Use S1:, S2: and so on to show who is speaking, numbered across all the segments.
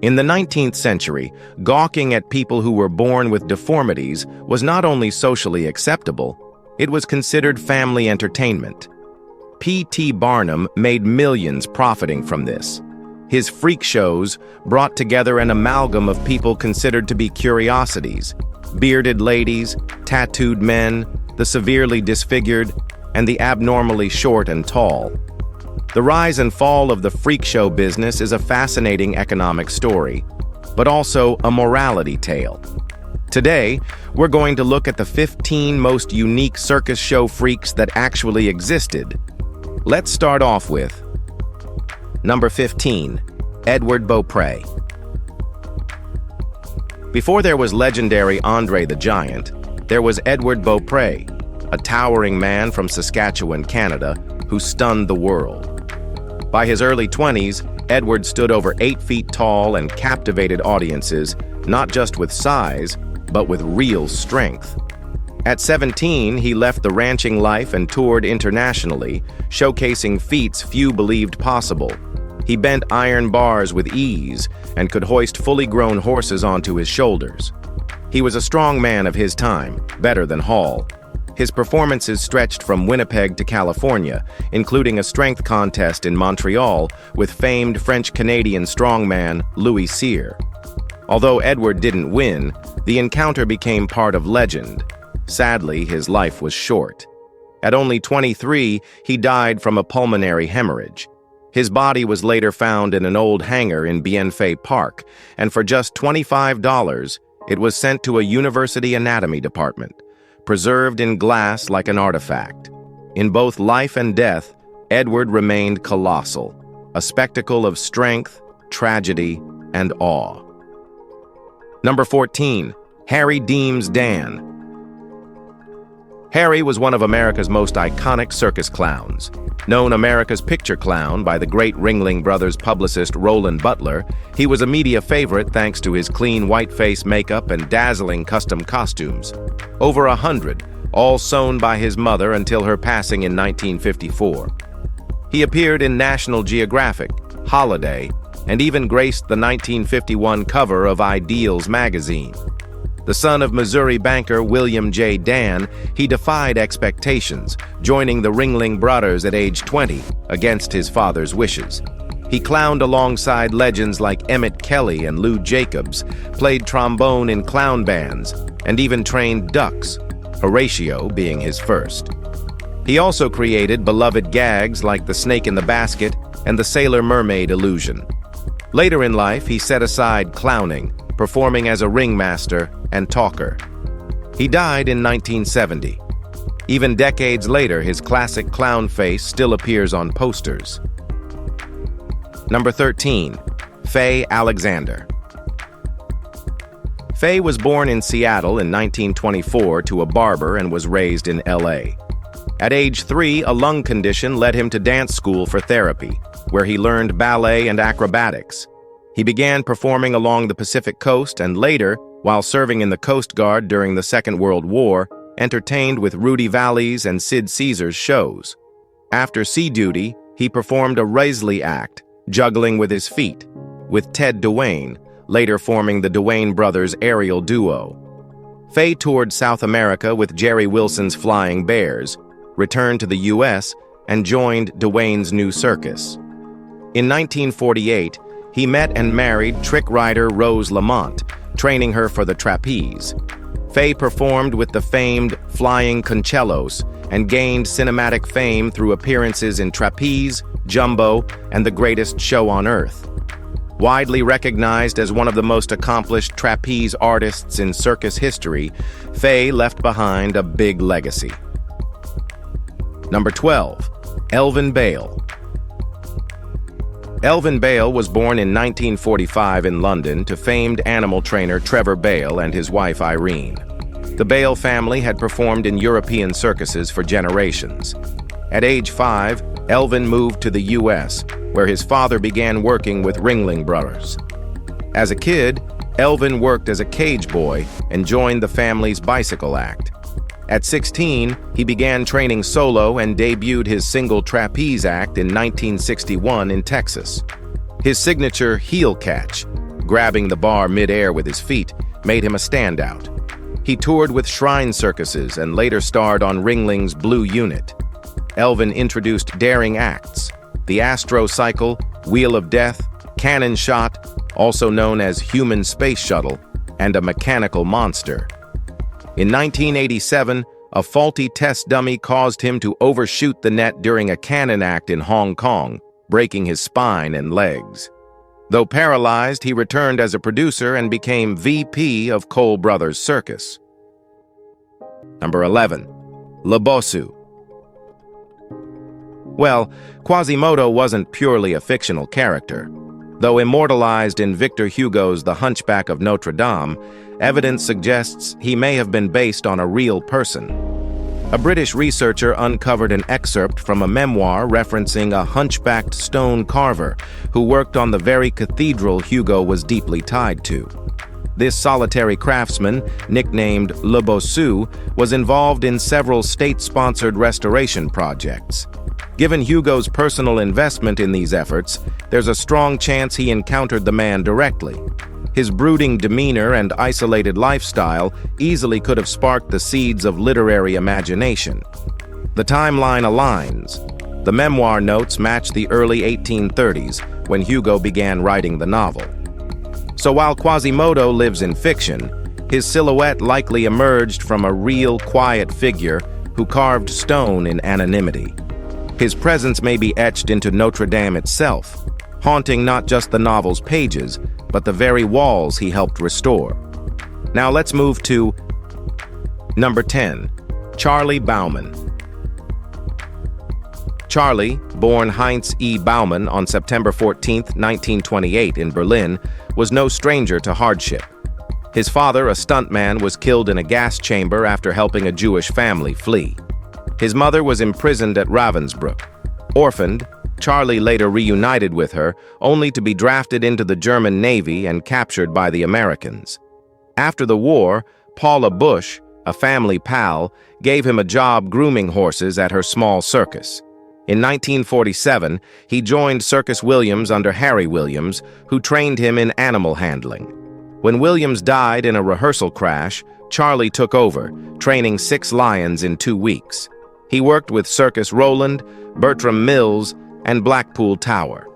S1: In the 19th century, gawking at people who were born with deformities was not only socially acceptable, it was considered family entertainment. P.T. Barnum made millions profiting from this. His freak shows brought together an amalgam of people considered to be curiosities: bearded ladies, tattooed men, the severely disfigured, and the abnormally short and tall. The rise and fall of the freak show business is a fascinating economic story, but also a morality tale. Today, we're going to look at the 15 most unique circus show freaks that actually existed. Let's start off with Number 15. Edward Beaupre. Before there was legendary Andre the Giant, there was Edward Beaupre, a towering man from Saskatchewan, Canada, who stunned the world. By his early 20s, Edward stood over 8 feet tall and captivated audiences, not just with size, but with real strength. At 17, he left the ranching life and toured internationally, showcasing feats few believed possible. He bent iron bars with ease and could hoist fully grown horses onto his shoulders. He was a strong man of his time, better than Hall. His performances stretched from Winnipeg to California, including a strength contest in Montreal with famed French-Canadian strongman Louis Cyr. Although Edward didn't win, the encounter became part of legend. Sadly, his life was short. At only 23, he died from a pulmonary hemorrhage. His body was later found in an old hangar in Bienfait Park, and for just $25, it was sent to a university anatomy department, preserved in glass like an artifact. In both life and death, Edward remained colossal, a spectacle of strength, tragedy, and awe. Number 14. Harry Deems Dan. Harry was one of America's most iconic circus clowns. Known America's Picture Clown by the great Ringling Brothers publicist Roland Butler, he was a media favorite thanks to his clean white face makeup and dazzling custom costumes. Over 100, all sewn by his mother until her passing in 1954. He appeared in National Geographic, Holiday, and even graced the 1951 cover of Ideals magazine. The son of Missouri banker William J. Dan, he defied expectations, joining the Ringling Brothers at age 20 against his father's wishes. He clowned alongside legends like Emmett Kelly and Lou Jacobs, played trombone in clown bands, and even trained ducks, Horatio being his first. He also created beloved gags like the snake in the basket and the sailor mermaid illusion. Later in life, he set aside clowning, performing as a ringmaster and talker. He died in 1970. Even decades later, his classic clown face still appears on posters. Number 13. Faye Alexander. Faye was born in Seattle in 1924 to a barber and was raised in L.A. At age 3, a lung condition led him to dance school for therapy, where he learned ballet and acrobatics. He began performing along the Pacific Coast and later, while serving in the Coast Guard during the Second World War, entertained with Rudy Vallee's and Sid Caesar's shows. After sea duty, he performed a Risley act, juggling with his feet, with Ted Duane, later forming the Duane Brothers aerial duo. Faye toured South America with Jerry Wilson's Flying Bears, returned to the U.S., and joined Duane's new circus. In 1948, he met and married trick rider Rose Lamont, training her for the trapeze. Faye performed with the famed Flying Concellos and gained cinematic fame through appearances in Trapeze, Jumbo, and The Greatest Show on Earth. Widely recognized as one of the most accomplished trapeze artists in circus history, Faye left behind a big legacy. Number 12. Elvin Bale. Elvin Bale was born in 1945 in London to famed animal trainer Trevor Bale and his wife Irene. The Bale family had performed in European circuses for generations. At age 5, Elvin moved to the U.S., where his father began working with Ringling Brothers. As a kid, Elvin worked as a cage boy and joined the family's bicycle act. At 16, he began training solo and debuted his single trapeze act in 1961 in Texas. His signature heel catch, Grabbing the bar mid-air with his feet made him a standout. He toured with shrine circuses and later starred on Ringling's Blue Unit. Elvin introduced daring acts: the Astro Cycle, Wheel of Death, Cannon Shot, also known as Human Space Shuttle, and a mechanical monster. In 1987, a faulty test dummy caused him to overshoot the net during a cannon act in Hong Kong, breaking his spine and legs. Though paralyzed, he returned as a producer and became VP of Cole Brothers Circus. Number 11. Le Bossu. Well, Quasimodo wasn't purely a fictional character. Though immortalized in Victor Hugo's The Hunchback of Notre Dame, evidence suggests he may have been based on a real person. A British researcher uncovered an excerpt from a memoir referencing a hunchbacked stone carver who worked on the very cathedral Hugo was deeply tied to. This solitary craftsman, nicknamed Le Bossu, was involved in several state-sponsored restoration projects. Given Hugo's personal investment in these efforts, there's a strong chance he encountered the man directly. His brooding demeanor and isolated lifestyle easily could have sparked the seeds of literary imagination. The timeline aligns. The memoir notes match the early 1830s, when Hugo began writing the novel. So while Quasimodo lives in fiction, his silhouette likely emerged from a real, quiet figure who carved stone in anonymity. His presence may be etched into Notre Dame itself, haunting not just the novel's pages, but the very walls he helped restore. Now let's move to number 10, Charlie Baumann. Charlie, born Heinz E. Baumann on September 14, 1928 in Berlin, was no stranger to hardship. His father, a stuntman, was killed in a gas chamber after helping a Jewish family flee. His mother was imprisoned at Ravensbrück. Orphaned, Charlie later reunited with her, only to be drafted into the German Navy and captured by the Americans. After the war, Paula Bush, a family pal, gave him a job grooming horses at her small circus. In 1947, he joined Circus Williams under Harry Williams, who trained him in animal handling. When Williams died in a rehearsal crash, Charlie took over, training 6 lions in 2 weeks. He worked with Circus Roland, Bertram Mills, and Blackpool Tower.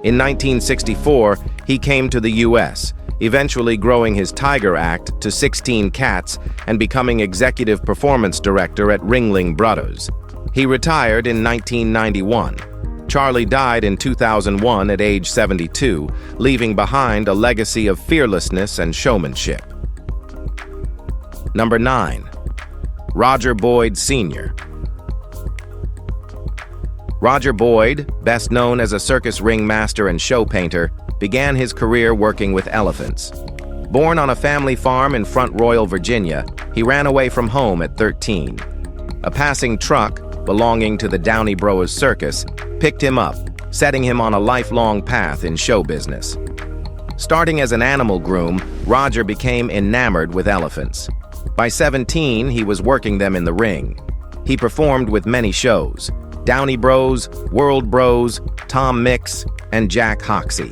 S1: In 1964, he came to the U.S., eventually growing his Tiger Act to 16 cats and becoming executive performance director at Ringling Brothers. He retired in 1991. Charlie died in 2001 at age 72, leaving behind a legacy of fearlessness and showmanship. Number 9. Roger Boyd Sr. Roger Boyd, best known as a circus ringmaster and show painter, began his career working with elephants. Born on a family farm in Front Royal, Virginia, he ran away from home at 13. A passing truck, belonging to the Downey Bros Circus, picked him up, setting him on a lifelong path in show business. Starting as an animal groom, Roger became enamored with elephants. By 17, he was working them in the ring. He performed with many shows: Downey Bros, World Bros, Tom Mix, and Jack Hoxsey.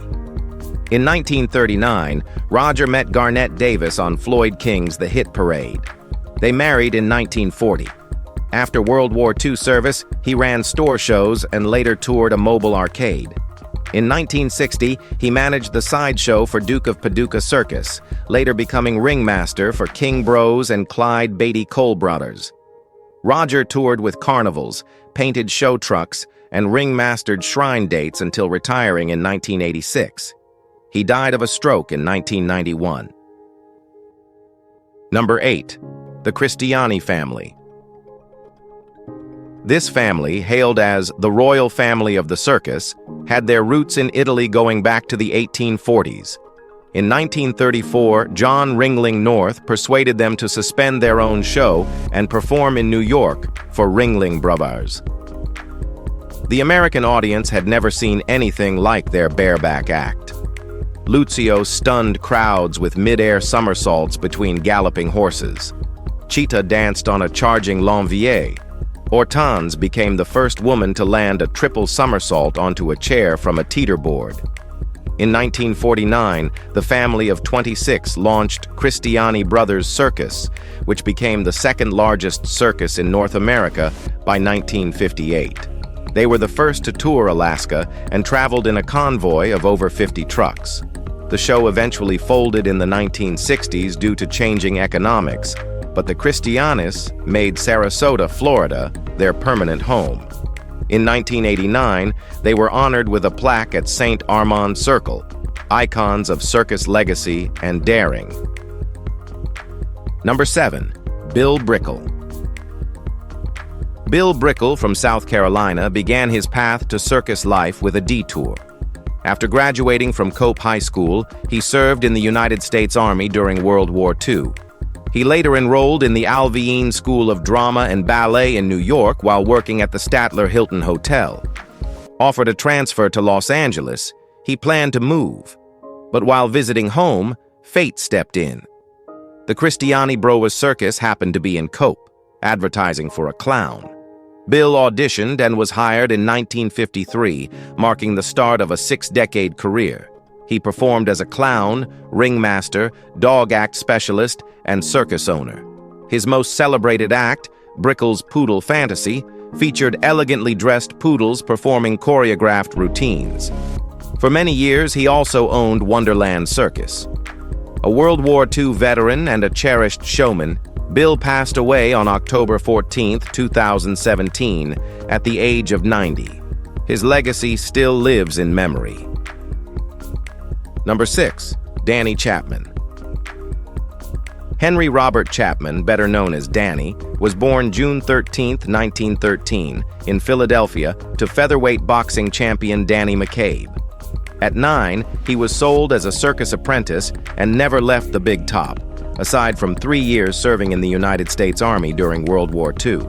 S1: In 1939, Roger met Garnett Davis on Floyd King's The Hit Parade. They married in 1940. After World War II service, he ran store shows and later toured a mobile arcade. In 1960, he managed the sideshow for Duke of Paducah Circus, later becoming ringmaster for King Bros and Clyde Beatty Cole Brothers. Roger toured with carnivals, painted show trucks, and ringmastered shrine dates until retiring in 1986. He died of a stroke in 1991. Number 8. The Cristiani family. This family, hailed as the royal family of the circus, had their roots in Italy going back to the 1840s. In 1934, John Ringling North persuaded them to suspend their own show and perform in New York for Ringling Brothers. The American audience had never seen anything like their bareback act. Lucio stunned crowds with mid-air somersaults between galloping horses. Cheetah danced on a charging l'envier. Hortense became the first woman to land a triple somersault onto a chair from a teeter board. In 1949, the family of 26 launched Cristiani Brothers Circus, which became the second largest circus in North America by 1958. They were the first to tour Alaska and traveled in a convoy of over 50 trucks. The show eventually folded in the 1960s due to changing economics, but the Cristianis made Sarasota, Florida, their permanent home. In 1989, they were honored with a plaque at St. Armand Circle, icons of circus legacy and daring. Number 7. Bill Brickell. Bill Brickell from South Carolina began his path to circus life with a detour. After graduating from Cope High School, he served in the United States Army during World War II. He later enrolled in the Alvine School of Drama and Ballet in New York while working at the Statler Hilton Hotel. Offered a transfer to Los Angeles, he planned to move. But while visiting home, fate stepped in. The Cristiani Brothers Circus happened to be in Cope, advertising for a clown. Bill auditioned and was hired in 1953, marking the start of a 6-decade career. He performed as a clown, ringmaster, dog act specialist, and circus owner. His most celebrated act, Brickell's Poodle Fantasy, featured elegantly dressed poodles performing choreographed routines. For many years, he also owned Wonderland Circus. A World War II veteran and a cherished showman, Bill passed away on October 14, 2017, at the age of 90. His legacy still lives in memory. Number 6. Danny Chapman. Henry Robert Chapman, better known as Danny, was born June 13, 1913, in Philadelphia to featherweight boxing champion Danny McCabe. At 9, he was sold as a circus apprentice and never left the big top, aside from 3 years serving in the United States Army during World War II.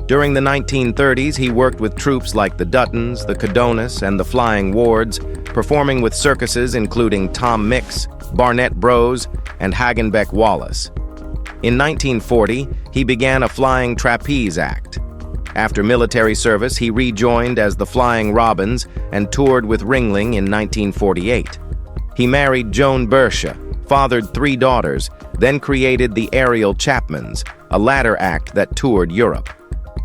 S1: During the 1930s, he worked with troops like the Duttons, the Cadonis, and the Flying Wards, performing with circuses including Tom Mix, Barnett Bros, and Hagenbeck Wallace. In 1940, he began a flying trapeze act. After military service, he rejoined as the Flying Robins and toured with Ringling in 1948. He married Joan Bersha, fathered 3 daughters, then created the Aerial Chapmans, a ladder act that toured Europe.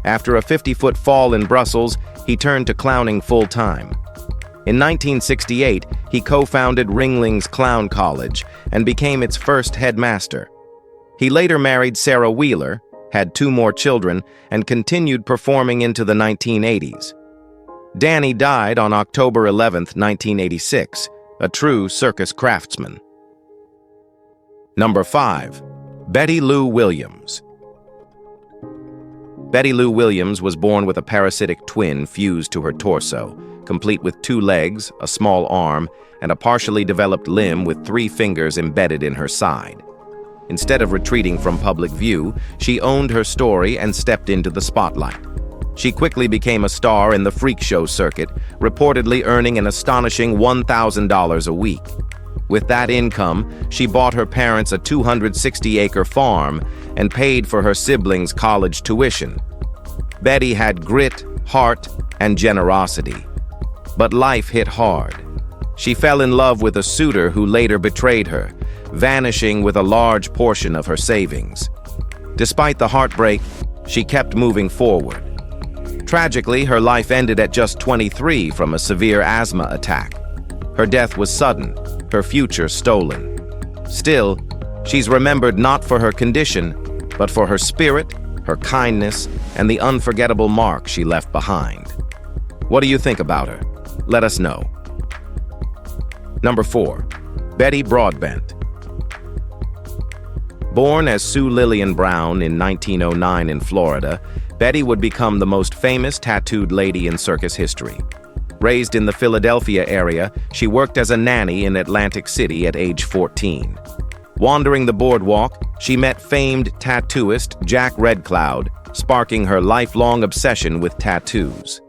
S1: After a 50-foot fall in Brussels, he turned to clowning full-time. In 1968, he co-founded Ringling's Clown College and became its first headmaster. He later married Sarah Wheeler, had 2 more children, and continued performing into the 1980s. Danny died on October 11, 1986, a true circus craftsman. Number 5. Betty Lou Williams. Betty Lou Williams was born with a parasitic twin fused to her torso, complete with 2 legs, a small arm, and a partially developed limb with 3 fingers embedded in her side. Instead of retreating from public view, she owned her story and stepped into the spotlight. She quickly became a star in the freak show circuit, reportedly earning an astonishing $1,000 a week. With that income, she bought her parents a 260-acre farm and paid for her siblings' college tuition. Betty had grit, heart, and generosity. But life hit hard. She fell in love with a suitor who later betrayed her, vanishing with a large portion of her savings. Despite the heartbreak, she kept moving forward. Tragically, her life ended at just 23 from a severe asthma attack. Her death was sudden, her future stolen. Still, she's remembered not for her condition, but for her spirit, her kindness, and the unforgettable mark she left behind. What do you think about her? Let us know. Number 4. Betty Broadbent. Born as Sue Lillian Brown in 1909 in Florida, Betty would become the most famous tattooed lady in circus history. Raised in the Philadelphia area, she worked as a nanny in Atlantic City at age 14. Wandering the boardwalk, she met famed tattooist Jack Redcloud, sparking her lifelong obsession with tattoos.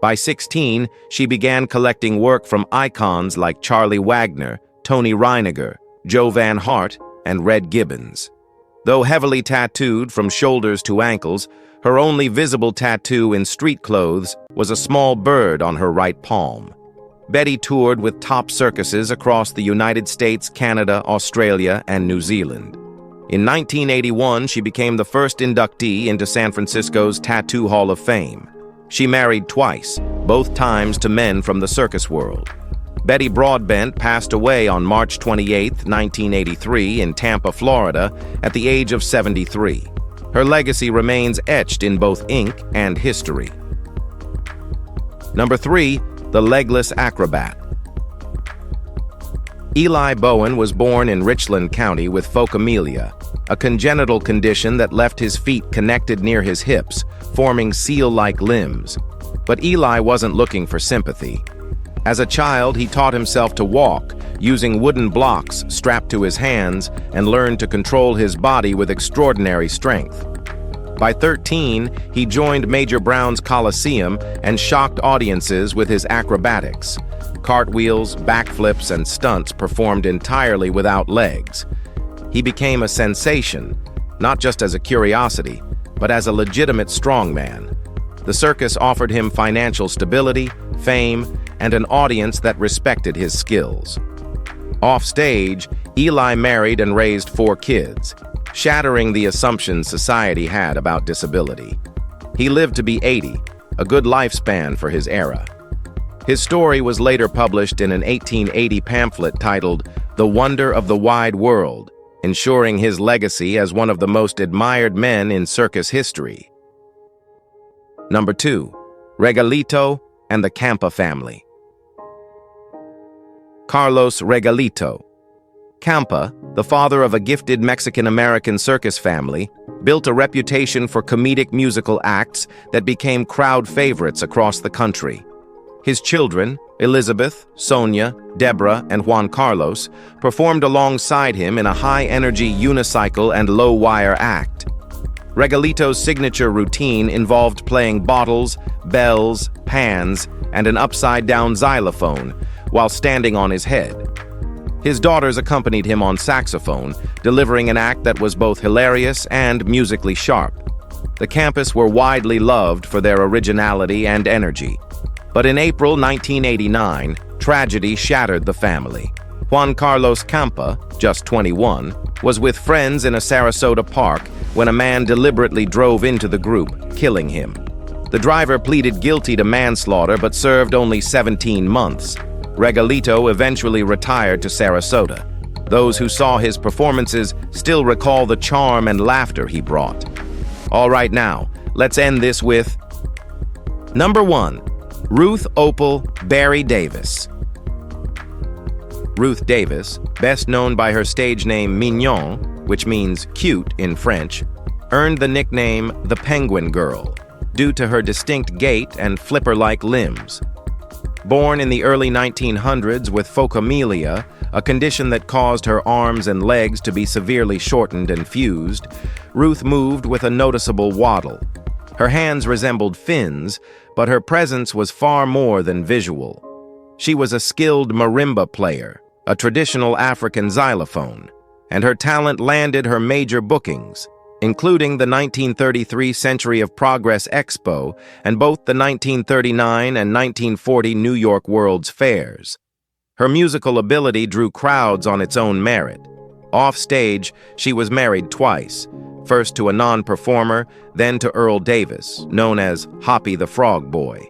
S1: By 16, she began collecting work from icons like Charlie Wagner, Tony Reiniger, Joe Van Hart, and Red Gibbons. Though heavily tattooed from shoulders to ankles, her only visible tattoo in street clothes was a small bird on her right palm. Betty toured with top circuses across the United States, Canada, Australia, and New Zealand. In 1981, she became the first inductee into San Francisco's Tattoo Hall of Fame. She married twice, both times to men from the circus world. Betty Broadbent passed away on March 28, 1983, in Tampa, Florida, at the age of 73. Her legacy remains etched in both ink and history. Number 3. The Legless Acrobat. Eli Bowen was born in Richland County with phocomelia, a congenital condition that left his feet connected near his hips, forming seal-like limbs. But Eli wasn't looking for sympathy. As a child, he taught himself to walk, using wooden blocks strapped to his hands, and learned to control his body with extraordinary strength. By 13, he joined Major Brown's Coliseum and shocked audiences with his acrobatics. Cartwheels, backflips, and stunts performed entirely without legs. He became a sensation, not just as a curiosity, but as a legitimate strongman. The circus offered him financial stability, fame, and an audience that respected his skills. Off-stage, Eli married and raised 4 kids, shattering the assumptions society had about disability. He lived to be 80, a good lifespan for his era. His story was later published in an 1880 pamphlet titled The Wonder of the Wide World, ensuring his legacy as one of the most admired men in circus history. Number 2. Regalito and the Campa family. Carlos Regalito. Campa, the father of a gifted Mexican-American circus family, built a reputation for comedic musical acts that became crowd favorites across the country. His children, Elizabeth, Sonia, Deborah, and Juan Carlos, performed alongside him in a high-energy unicycle and low-wire act. Regalito's signature routine involved playing bottles, bells, pans, and an upside-down xylophone while standing on his head. His daughters accompanied him on saxophone, delivering an act that was both hilarious and musically sharp. The campus were widely loved for their originality and energy. But in April 1989, tragedy shattered the family. Juan Carlos Campa, just 21, was with friends in a Sarasota park when a man deliberately drove into the group, killing him. The driver pleaded guilty to manslaughter but served only 17 months. Regalito eventually retired to Sarasota. Those who saw his performances still recall the charm and laughter he brought. All right, now, let's end this with Number 1. Ruth Opal Barry Davis. Ruth Davis, best known by her stage name Mignon, which means cute in French, earned the nickname the Penguin Girl due to her distinct gait and flipper-like limbs. Born in the early 1900s with phocomelia, a condition that caused her arms and legs to be severely shortened and fused, Ruth moved with a noticeable waddle. Her hands resembled fins, but her presence was far more than visual. She was a skilled marimba player, a traditional African xylophone, and her talent landed her major bookings, including the 1933 Century of Progress Expo and both the 1939 and 1940 New York World's Fairs. Her musical ability drew crowds on its own merit. Off-stage, she was married twice, first to a non-performer, then to Earl Davis, known as Hoppy the Frog Boy.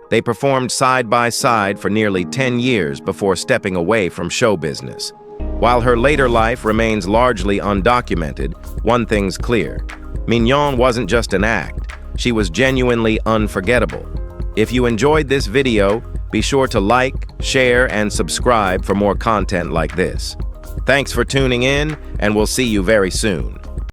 S1: They performed side by side for nearly 10 years before stepping away from show business. While her later life remains largely undocumented, one thing's clear. Mignon wasn't just an act, she was genuinely unforgettable. If you enjoyed this video, be sure to like, share, and subscribe for more content like this. Thanks for tuning in, and we'll see you very soon.